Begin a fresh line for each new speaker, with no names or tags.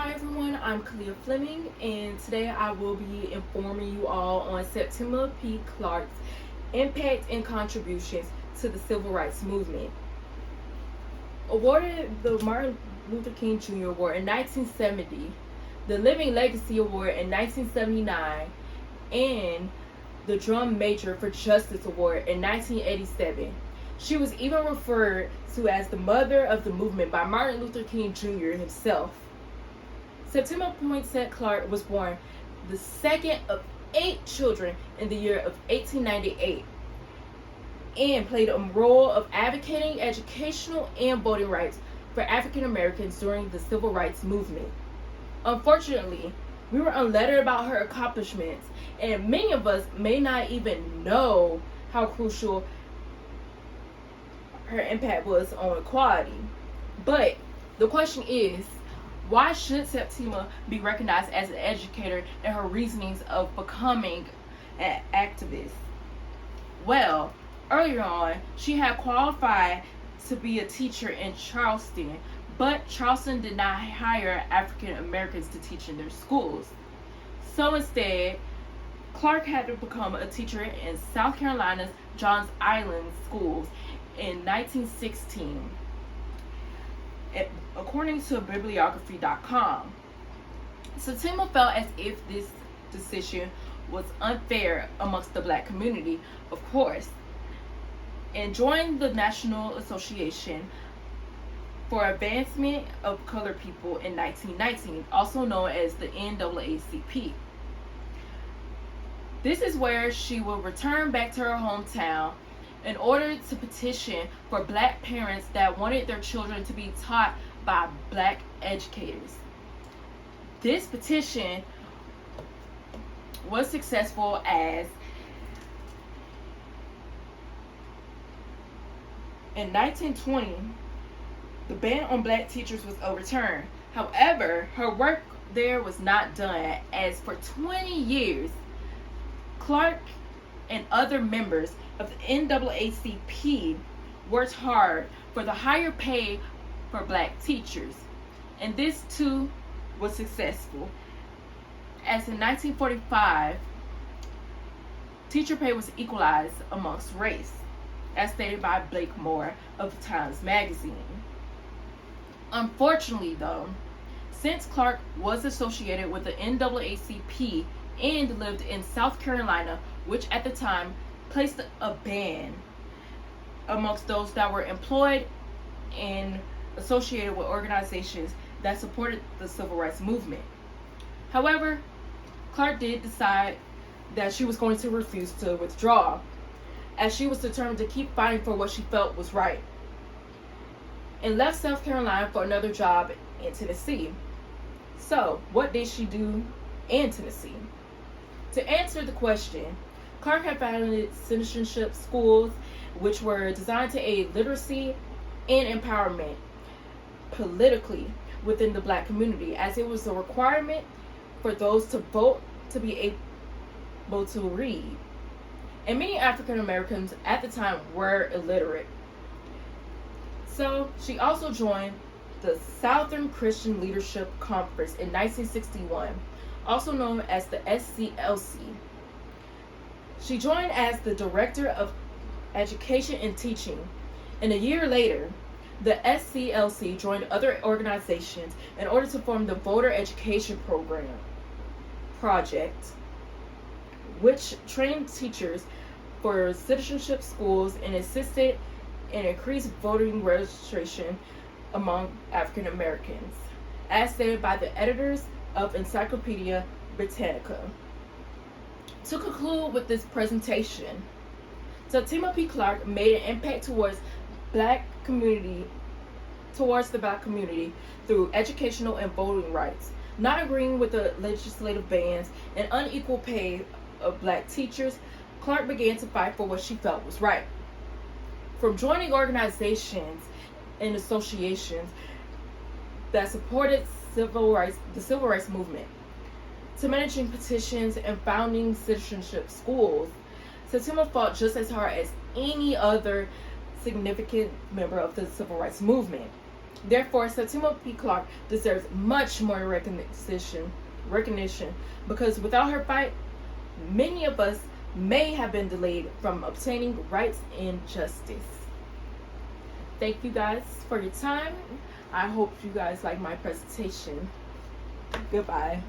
Hi everyone, I'm Kalia Fleming, and today I will be informing you all on Septima P. Clark's impact and contributions to the Civil Rights Movement. Awarded the Martin Luther King Jr. Award in 1970, the Living Legacy Award in 1979, and the Drum Major for Justice Award in 1987. She was even referred to as the mother of the movement by Martin Luther King Jr. himself. Septima Poinsett Clark was born the second of 8 children in the year of 1898 and played a role of advocating educational and voting rights for African Americans during the Civil Rights Movement. Unfortunately, we were unlettered about her accomplishments, and many of us may not even know how crucial her impact was on equality. But the question is, why should Septima be recognized as an educator and her reasonings of becoming an activist? Well, earlier on, she had qualified to be a teacher in Charleston, but Charleston did not hire African Americans to teach in their schools. So instead, Clark had to become a teacher in South Carolina's Johns Island schools in 1916. According to bibliography.com, Septima felt as if this decision was unfair amongst the black community, of course, and joined the National Association for Advancement of Colored People in 1919, also known as the NAACP. This is where she will return back to her hometown in order to petition for black parents that wanted their children to be taught by black educators. This petition was successful as in 1920, the ban on black teachers was overturned. However, her work there was not done, as for 20 years, Clark and other members of the NAACP worked hard for the higher pay for black teachers, and this too was successful, as in 1945 teacher pay was equalized amongst race, as stated by Blake Moore of the Times Magazine. Unfortunately though, since Clark was associated with the NAACP and lived in South Carolina, which at the time placed a ban amongst those that were employed and associated with organizations that supported the Civil Rights Movement. However, Clark did decide that she was going to refuse to withdraw, as she was determined to keep fighting for what she felt was right, and left South Carolina for another job in Tennessee. So, what did she do in Tennessee? To answer the question, Clark had founded citizenship schools, which were designed to aid literacy and empowerment politically within the black community, as it was a requirement for those to vote to be able to read. And many African Americans at the time were illiterate. So she also joined the Southern Christian Leadership Conference in 1961, also known as the SCLC. She joined as the Director of Education and Teaching, and a year later, the SCLC joined other organizations in order to form the Voter Education Project, which trained teachers for citizenship schools and assisted in increased voting registration among African Americans, as stated by the editors of Encyclopedia Britannica. To conclude with this presentation, Septima P. Clark made an impact towards the black community through educational and voting rights. Not agreeing with the legislative bans and unequal pay of black teachers, Clark began to fight for what she felt was right. From joining organizations and associations that supported the civil rights movement, to managing petitions and founding citizenship schools, Septima fought just as hard as any other significant member of the civil rights movement. Therefore, Septima P. Clark deserves much more recognition because without her fight, many of us may have been delayed from obtaining rights and justice. Thank you guys for your time. I hope you guys like my presentation. Goodbye.